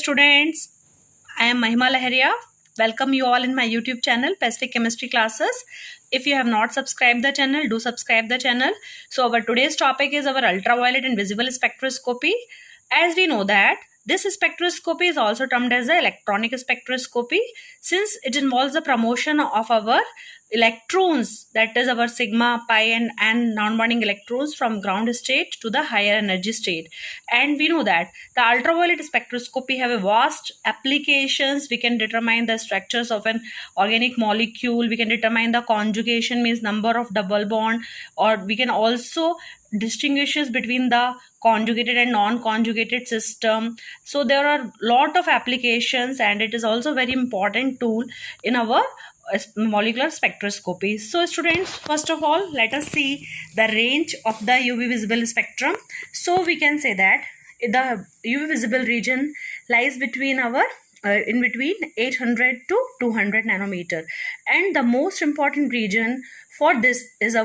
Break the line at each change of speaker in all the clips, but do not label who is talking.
students, I am Mahima Laharia. Welcome you all in my YouTube channel, Pacific Chemistry Classes. If you have not subscribed the channel, do subscribe the channel. So our today's topic is our ultraviolet and visible spectroscopy. As we know that this spectroscopy is also termed as the electronic spectroscopy, since it involves the promotion of our electrons, that is our sigma, pi and non-bonding electrons from ground state to the higher energy state. And we know that the ultraviolet spectroscopy have a vast applications. We can determine the structures of an organic molecule. We can determine the conjugation, means number of double bond, or we can also distinguishes between the conjugated and non-conjugated system. So there are a lot of applications, and it is also very important tool in our molecular spectroscopy. So students, first of all, let us see the range of the UV visible spectrum. So we can say that the UV visible region lies between our in between 800 to 200 nanometer, and the most important region for this is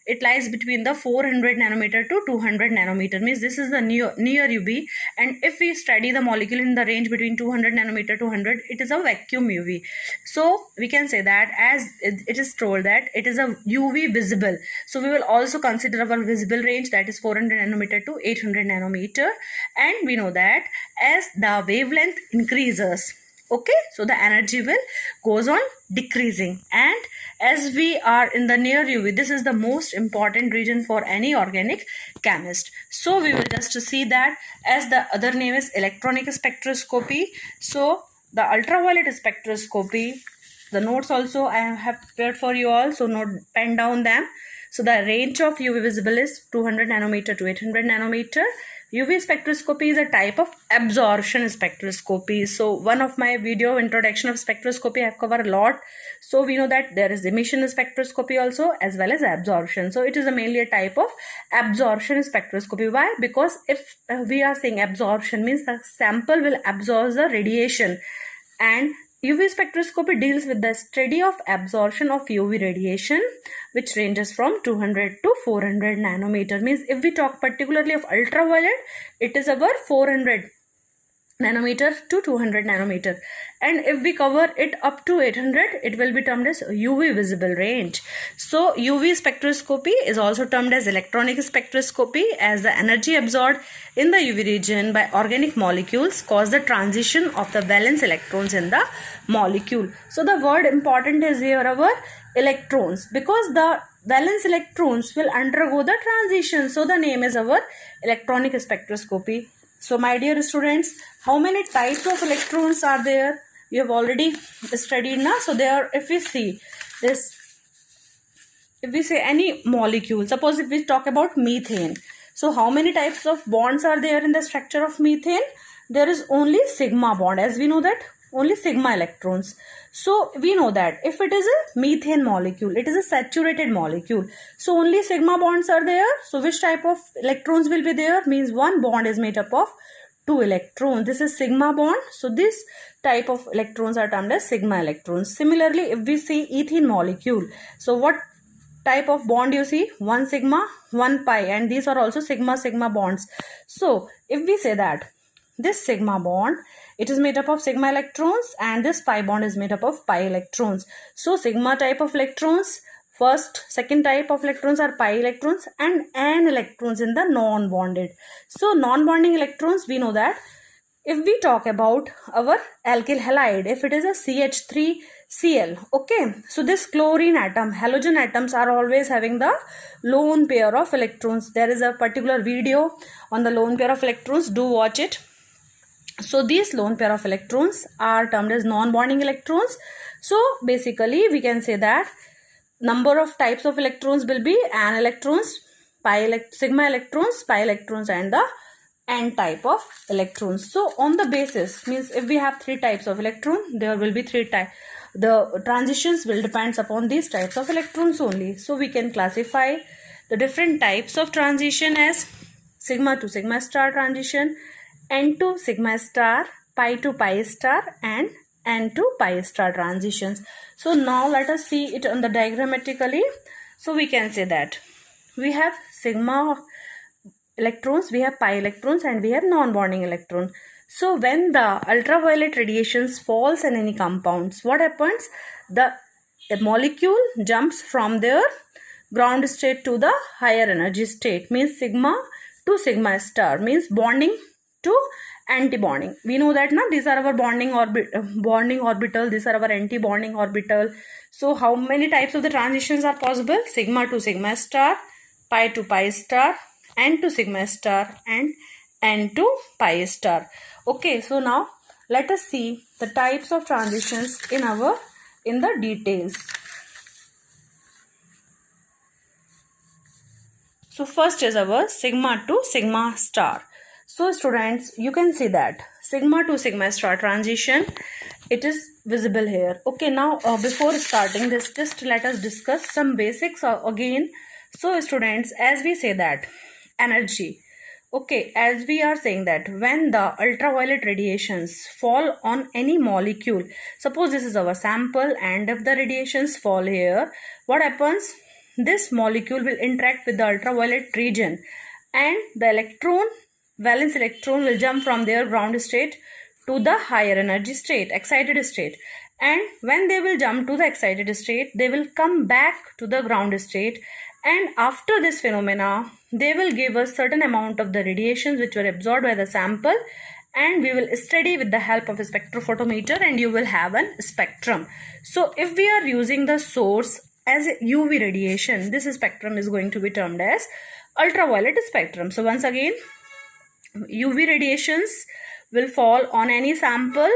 it lies between the 400 nanometer to 200 nanometer, means this is the near UV. And if we study the molecule in the range between 200 nanometer to 100, it is a vacuum UV. So we can say that as it is told that it is a UV visible, so we will also consider our visible range, that is 400 nanometer to 800 nanometer. And we know that as the wavelength increases, okay, so the energy will goes on decreasing. And as we are in the near UV, this is the most important region for any organic chemist. So we will just see that as the other name is electronic spectroscopy. So the ultraviolet spectroscopy, the notes also I have prepared for you all, so note, pen down them. So the range of UV visible is 200 nanometer to 800 nanometer. UV spectroscopy is a type of absorption spectroscopy. So one of my video introduction of spectroscopy I have covered a lot. So we know that there is emission spectroscopy also as well as absorption. So it is mainly a type of absorption spectroscopy. Why? Because if we are saying absorption, means the sample will absorb the radiation, and UV spectroscopy deals with the study of absorption of UV radiation, which ranges from 200 to 400 nanometer. Means if we talk particularly of ultraviolet, it is about 400 nanometer to 200 nanometer, and if we cover it up to 800, it will be termed as UV visible range. So UV spectroscopy is also termed as electronic spectroscopy, as the energy absorbed in the UV region by organic molecules cause the transition of the valence electrons in the molecule. So the word important is here our electrons, because the valence electrons will undergo the transition, so the name is our electronic spectroscopy. So my dear students, how many types of electrons are there? You have already studied now. So there, if we see this, if we say any molecule, suppose if we talk about methane. So how many types of bonds are there in the structure of methane? There is only sigma bond, as we know that only sigma electrons. So we know that if it is a methane molecule, it is a saturated molecule, so only sigma bonds are there. So which type of electrons will be there? Means one bond is made up of two electrons. This is sigma bond, so this type of electrons are termed as sigma electrons. Similarly, if we see ethene molecule, so what type of bond you see? One sigma, one pi, and these are also sigma bonds. So if we say that this sigma bond, it is made up of sigma electrons, and this pi bond is made up of pi electrons. So sigma type of electrons, second type of electrons are pi electrons, and n electrons in the non-bonded. So non-bonding electrons, we know that if we talk about our alkyl halide, if it is a CH3Cl, okay, so this chlorine atom, halogen atoms are always having the lone pair of electrons. There is a particular video on the lone pair of electrons, do watch it. So these lone pair of electrons are termed as non-bonding electrons. So basically we can say that number of types of electrons will be n electrons, sigma electrons, pi electrons, and the n type of electrons. So on the basis, means if we have three types of electron, there will be three types. The transitions will depend upon these types of electrons only. So we can classify the different types of transition as sigma to sigma star transition, n to sigma star, pi to pi star, and n to pi star transitions. So now let us see it on the diagrammatically. So we can say that we have sigma electrons, we have pi electrons, and we have non-bonding electron. So when the ultraviolet radiations falls in any compounds, what happens? The molecule jumps from their ground state to the higher energy state, means sigma to sigma star, means bonding to anti-bonding. We know that now these are our bonding orbital, these are our anti-bonding orbital. So how many types of the transitions are possible? Sigma to sigma star, pi to pi star, n to sigma star, and n to pi star. Okay, so now let us see the types of transitions in the details. So first is our sigma to sigma star. So students, you can see that sigma to sigma star transition, it is visible here. Okay, now before starting this, just let us discuss some basics again. So students, as we say that energy, okay, as we are saying that when the ultraviolet radiations fall on any molecule, suppose this is our sample, and if the radiations fall here, what happens? This molecule will interact with the ultraviolet region, and the valence electron will jump from their ground state to the higher energy state, excited state. And when they will jump to the excited state, they will come back to the ground state, and after this phenomena, they will give us certain amount of the radiations which were absorbed by the sample, and we will study with the help of a spectrophotometer, and you will have a spectrum. So if we are using the source as UV radiation, this spectrum is going to be termed as ultraviolet spectrum. So once again, UV radiations will fall on any sample,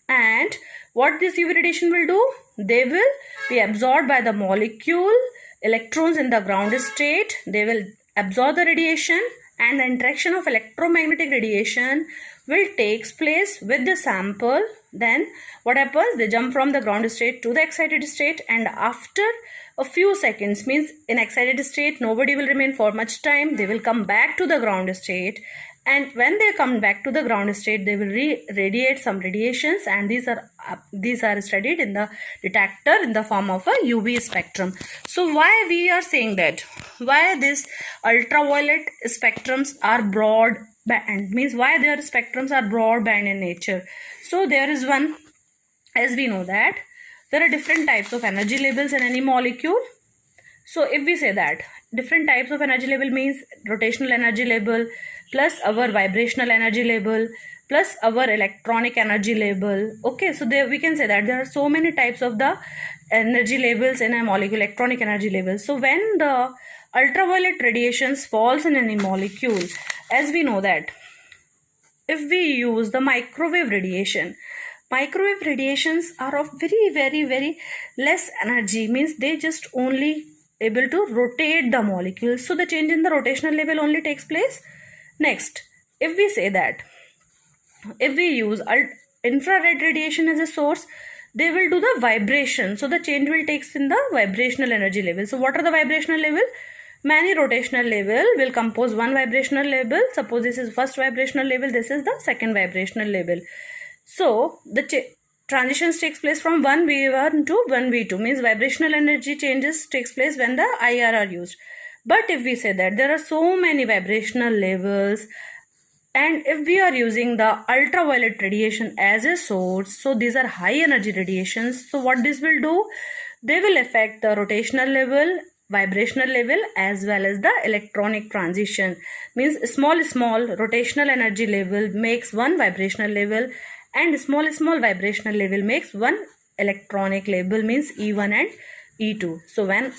and what this UV radiation will do? They will be absorbed by the molecule electrons in the ground state. They will absorb the radiation, and the interaction of electromagnetic radiation will takes place with the sample. Then what happens? They jump from the ground state to the excited state, and after a few seconds, means in excited state nobody will remain for much time, they will come back to the ground state, and when they come back to the ground state, they will radiate some radiations, and these are studied in the detector in the form of a UV spectrum. So why we are saying that? Why these ultraviolet spectrums are broad band, means why their spectrums are broad band in nature? So there is one, as we know that there are different types of energy levels in any molecule. So if we say that different types of energy level means rotational energy level plus our vibrational energy level plus our electronic energy level. Okay, so there we can say that there are so many types of the energy levels in a molecule, electronic energy levels. So when the ultraviolet radiations falls in any molecule, as we know that if we use the microwave radiations are of very less energy, means they just only able to rotate the molecules, so the change in the rotational level only takes place. Next, if we say that if we use infrared radiation as a source, they will do the vibration, so the change will takes in the vibrational energy level. So what are the vibrational level? Many rotational level will compose one vibrational level. Suppose this is first vibrational level, this is the second vibrational level. So the transitions takes place from 1v1 to 1v2, means vibrational energy changes takes place when the IR are used. But if we say that there are so many vibrational levels, and if we are using the ultraviolet radiation as a source, so these are high energy radiations, so what this will do? They will affect the rotational level, vibrational level, as well as the electronic transition, means small rotational energy level makes one vibrational level, and small vibrational level makes one electronic level, means E1 and E2. So when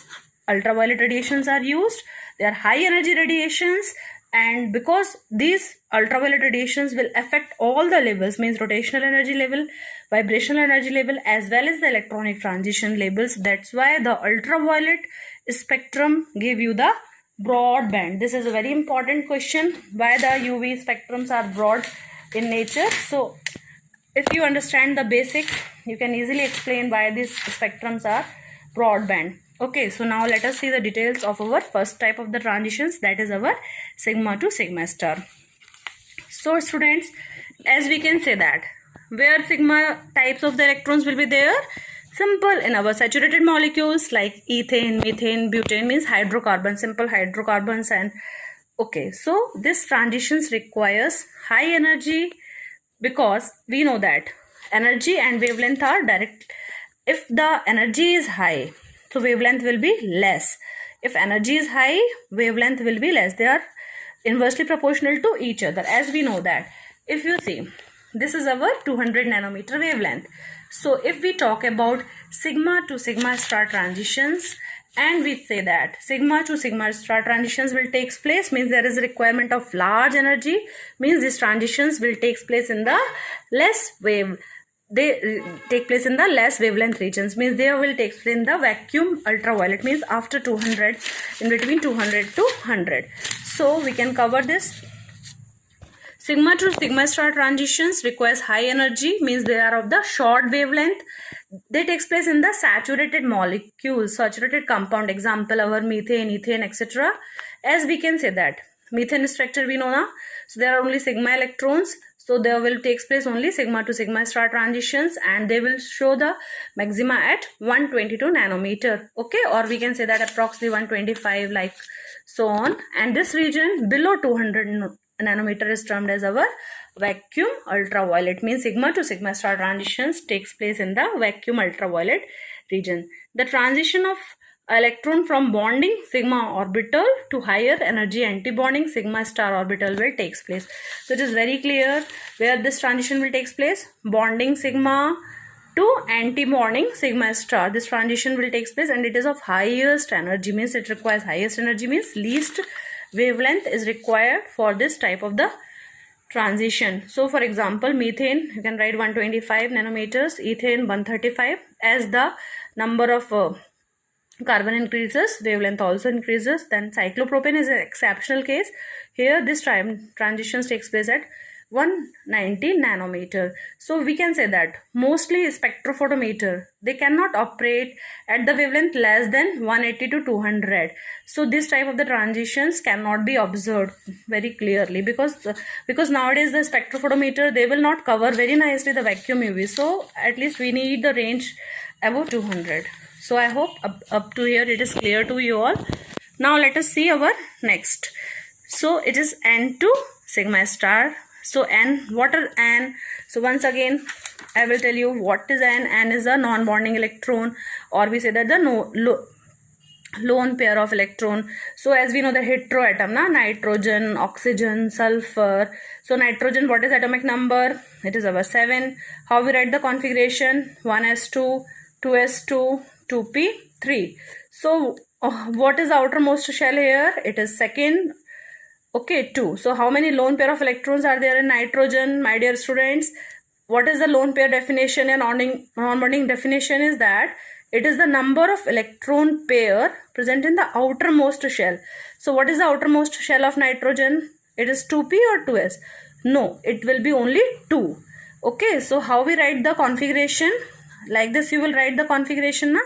ultraviolet radiations are used, they are high energy radiations, and because these ultraviolet radiations will affect all the levels, means rotational energy level, vibrational energy level, as well as the electronic transition levels, that's why the ultraviolet spectrum give you the broad band. This is a very important question, why the UV spectrums are broad in nature. So if you understand the basics, you can easily explain why these spectrums are broadband. Okay, so now let us see the details of our first type of the transitions, that is our sigma to sigma star. So students, as we can say that where sigma types of the electrons will be there, simple, in our saturated molecules like ethane, methane, butane, means hydrocarbons, simple hydrocarbons. And okay, so this transitions requires high energy because we know that energy and wavelength are direct. If the energy is high, so wavelength will be less. If energy is high, wavelength will be less. They are inversely proportional to each other, as we know that. If you see, this is our 200 nanometer wavelength. So if we talk about sigma to sigma star transitions, and we say that sigma to sigma star transitions will take place, means there is a requirement of large energy, means these transitions will take place in the less wave, they take place in the less wavelength regions, means they will take place in the vacuum ultraviolet, means after 200, in between 200 to 100. So we can cover this. Sigma to sigma star transitions requires high energy, means they are of the short wavelength. They takes place in the saturated molecules, saturated compound, example our methane, ethane, etc. As we can say that methane structure we know now, so there are only sigma electrons, so there will takes place only sigma to sigma star transitions, and they will show the maxima at 122 nanometer, okay, or we can say that approximately 125, like so on. And this region below 200 nanometer is termed as our vacuum ultraviolet, means sigma to sigma star transitions takes place in the vacuum ultraviolet region. The transition of electron from bonding sigma orbital to higher energy antibonding sigma star orbital will takes place. So it is very clear where this transition will takes place. Bonding sigma to anti-bonding sigma star, this transition will takes place, and it is of highest energy, means it requires highest energy, means least wavelength is required for this type of the transition. So for example, methane you can write 125 nanometers, ethane 135. As the number of carbon increases, wavelength also increases. Then cyclopropane is an exceptional case. Here this transitions takes place at 190 nanometer. So we can say that mostly spectrophotometer, they cannot operate at the wavelength less than 180 to 200. So this type of the transitions cannot be observed very clearly, because nowadays the spectrophotometer, they will not cover very nicely the vacuum UV. So at least we need the range above 200. So I hope up to here it is clear to you all. Now let us see our next. So it is N to sigma star. So N, what are N? So once again I will tell you what is N. N is a non-bonding electron, or we say that the lone pair of electron. So as we know the heteroatom, nitrogen, oxygen, sulfur. So nitrogen, what is atomic number? It is our 7. How we write the configuration? 1s2, 2s2, 2p3. So what is the outermost shell here? It is second. Okay, 2. So how many lone pair of electrons are there in nitrogen, my dear students? What is the lone pair definition and non-bonding definition is that it is the number of electron pair present in the outermost shell. So what is the outermost shell of nitrogen? It is 2p or 2s? No, it will be only 2. Okay, so how we write the configuration? Like this you will write the configuration, na?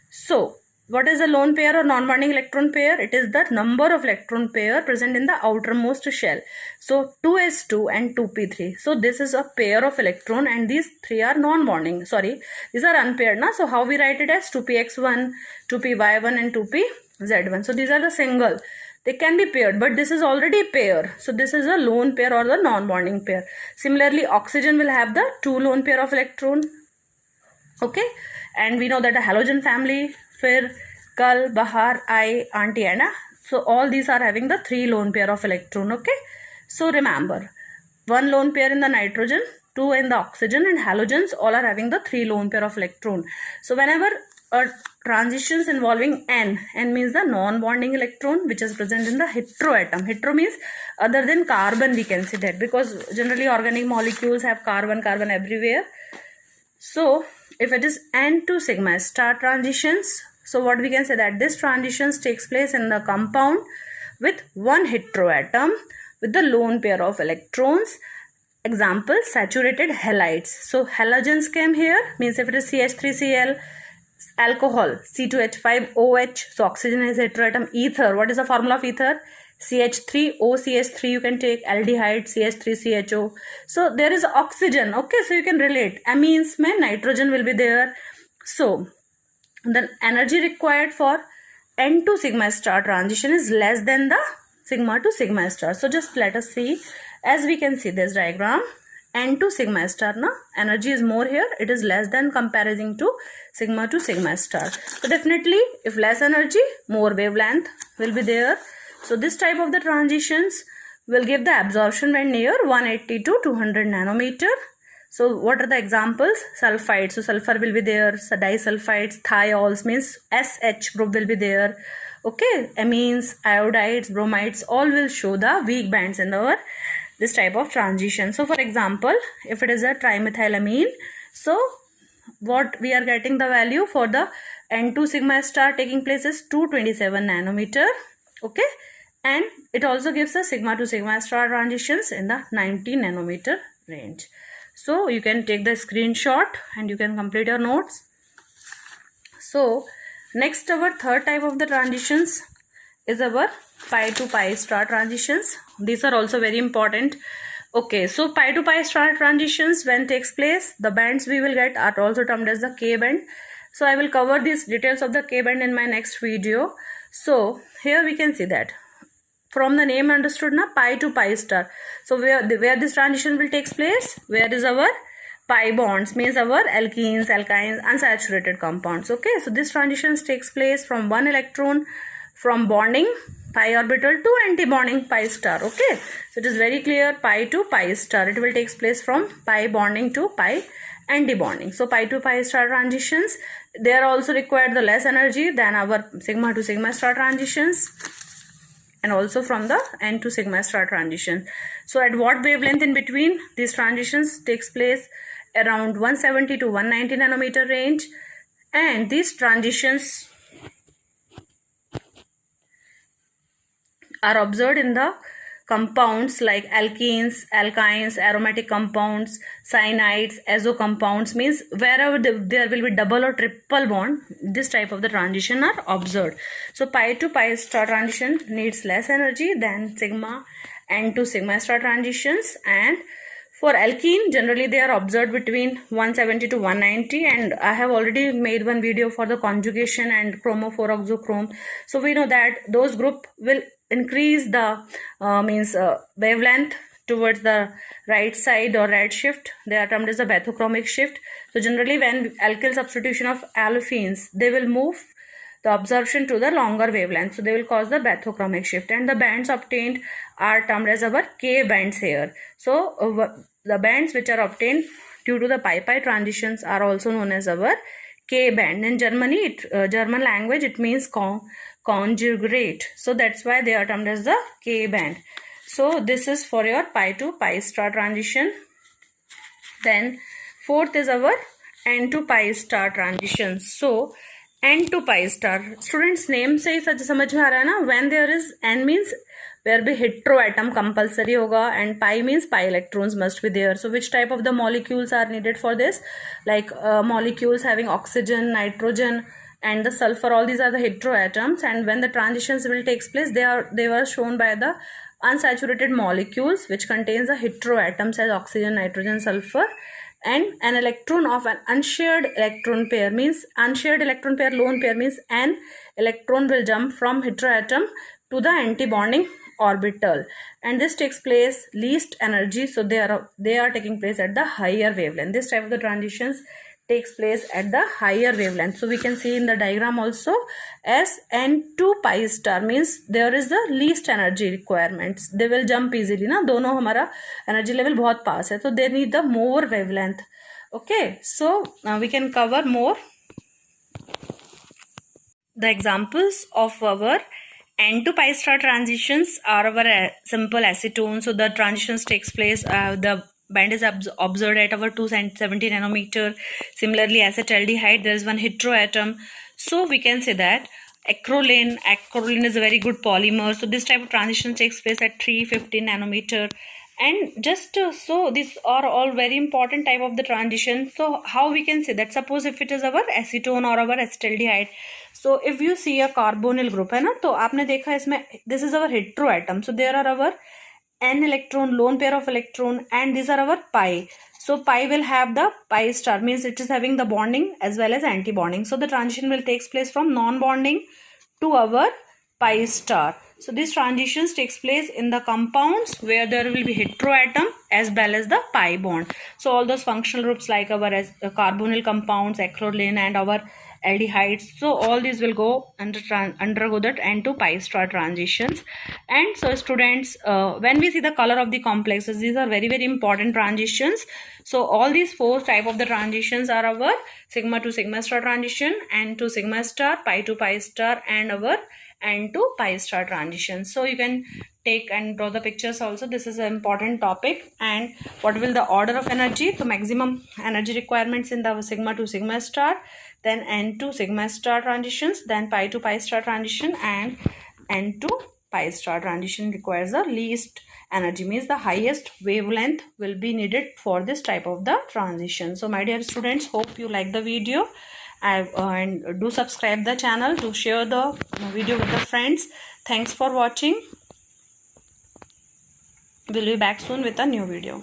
So what is the lone pair or non-bonding electron pair? It is the number of electron pair present in the outermost shell. So 2s2 and 2p3. So this is a pair of electron, and these three are non-bonding. Sorry, these are unpaired, na? So how we write it as 2px1, 2py1 and 2pz1. So these are the single. They can be paired, but this is already pair. So this is a lone pair or the non-bonding pair. Similarly, oxygen will have the 2 lone pair of electron. Okay, and we know that the halogen family, Fir, Kal, Bahar, I, Auntie, and so all these are having the 3 lone pair of electron. Okay, so remember, 1 lone pair in the nitrogen, 2 in the oxygen, and halogens all are having the 3 lone pair of electron. So whenever transitions involving N means the non-bonding electron which is present in the heteroatom. Hetero means other than carbon, we can say that, because generally organic molecules have carbon everywhere. So if it is N to sigma star transitions, so what we can say that this transitions takes place in the compound with one heteroatom with the lone pair of electrons. Example, saturated halides. So halogens came here, means if it is CH3Cl, alcohol, C2H5OH, so oxygen is heteroatom. Ether, what is the formula of ether? CH3OCH3, you can take aldehyde, CH3CHO. So there is oxygen, okay, so you can relate. Amines mein nitrogen will be there. So the energy required for N to sigma star transition is less than the sigma to sigma star. So just let us see, as we can see this diagram, N to sigma star, na energy is more here, it is less than comparison to sigma star. So definitely if less energy, more wavelength will be there. So this type of the transitions will give the absorption when near 180 to 200 nanometer. So what are the examples? Sulfides, so sulfur will be there, so disulfides, thiols means SH group will be there. Okay, amines, iodides, bromides, all will show the weak bands in our this type of transition. So for example, if it is a trimethylamine, so what we are getting the value for the N2 sigma star taking place is 227 nanometer. Okay, and it also gives a sigma to sigma star transitions in the 90 nanometer range. So you can take the screenshot and you can complete your notes. So next, our third type of the transitions is our pi to pi star transitions. These are also very important. Okay, so pi to pi star transitions when takes place, the bands we will get are also termed as the K band. So I will cover these details of the K band in my next video. So here we can see that from the name understood, na, pi to pi star. So where this transition will take place, where is our pi bonds, means our alkenes, alkynes, unsaturated compounds. Okay, so this transition takes place from one electron from bonding pi orbital to anti-bonding pi star. Okay, so it is very clear, pi to pi star, it will take place from pi bonding to pi anti-bonding. So pi to pi star transitions, they are also required the less energy than our sigma to sigma star transitions, and also from the N to sigma star transition. So at what wavelength in between these transitions takes place? Around 170 to 190 nanometer range. And these transitions are observed in the compounds like alkenes, alkynes, aromatic compounds, cyanides, azo compounds, means wherever there will be double or triple bond, this type of the transition are observed. So pi to pi star transition needs less energy than sigma and to sigma star transitions. And for alkene, generally they are observed between 170 to 190, and I have already made one video for the conjugation and chromo-4-oxochrome. So we know that those group will increase the wavelength towards the right side or red shift. They are termed as the bathochromic shift. So generally when alkyl substitution of aliphenes, they will move the absorption to the longer wavelength, so they will cause the bathochromic shift, and the bands obtained are termed as our K bands here. So the bands which are obtained due to the pi-pi transitions are also known as our K band. In Germany, German language, it means conjugate. So that's why they are termed as the K band. So this is for your pi to pi star transition. Then fourth is our N to pi star transition. So N to pi star, students name से ही समझ में आ रहा है ना, when there is N means where be hetero atom compulsory होगा, and pi means pi electrons must be there. So which type of the molecules are needed for this? Like molecules having oxygen, nitrogen and the sulfur, all these are the hetero atoms, and when the transitions will take place, they were shown by the unsaturated molecules which contains the hetero atoms as oxygen, nitrogen, sulfur. And an electron of an unshared electron pair, means unshared electron pair, lone pair, means an electron will jump from heteroatom to the anti-bonding orbital, and this takes place least energy, so they are taking place at the higher wavelength. This type of the transitions takes place at the higher wavelength. So we can see in the diagram also as N2 pi star, means there is the least energy requirements, they will jump easily ना, दोनों हमारा energy level बहुत पास है, so they need the more wavelength. Okay, so now we can cover more the examples of our N to pi star transitions are our simple acetone. So the transitions takes place, the band is observed at our 270 nanometer. Similarly, acetaldehyde, there is one heteroatom. So we can say that acrolein is a very good polymer. So this type of transition takes place at 350 nanometer. And just so these are all very important type of the transition. So how we can say that, suppose if it is our acetone or our acetaldehyde, so if you see a carbonyl group है ना, तो आपने देखा इसमें this is our heteroatom, so there are our n electron, lone pair of electron, and these are our pi. So pi will have the pi star, means it is having the bonding as well as anti-bonding. So the transition will take place from non-bonding to our pi star. So these transitions takes place in the compounds where there will be heteroatom as well as the pi bond. So all those functional groups like our carbonyl compounds, acrolein, and our aldehydes, so all these will go undergo that N to pi star transitions. And so students, when we see the color of the complexes, these are very very important transitions. So all these four type of the transitions are our sigma to sigma star transition, N to sigma star, pi to pi star, and our N to pi star transition. So you can take and draw the pictures also. This is an important topic. And what will the order of energy? The maximum energy requirements in the sigma to sigma star, then N to sigma star transitions, then pi to pi star transition, and N to pi star transition requires the least energy, means the highest wavelength will be needed for this type of the transition. So my dear students, hope you like the video. And do subscribe the channel, to share the video with the friends. Thanks for watching. We'll be back soon with a new video.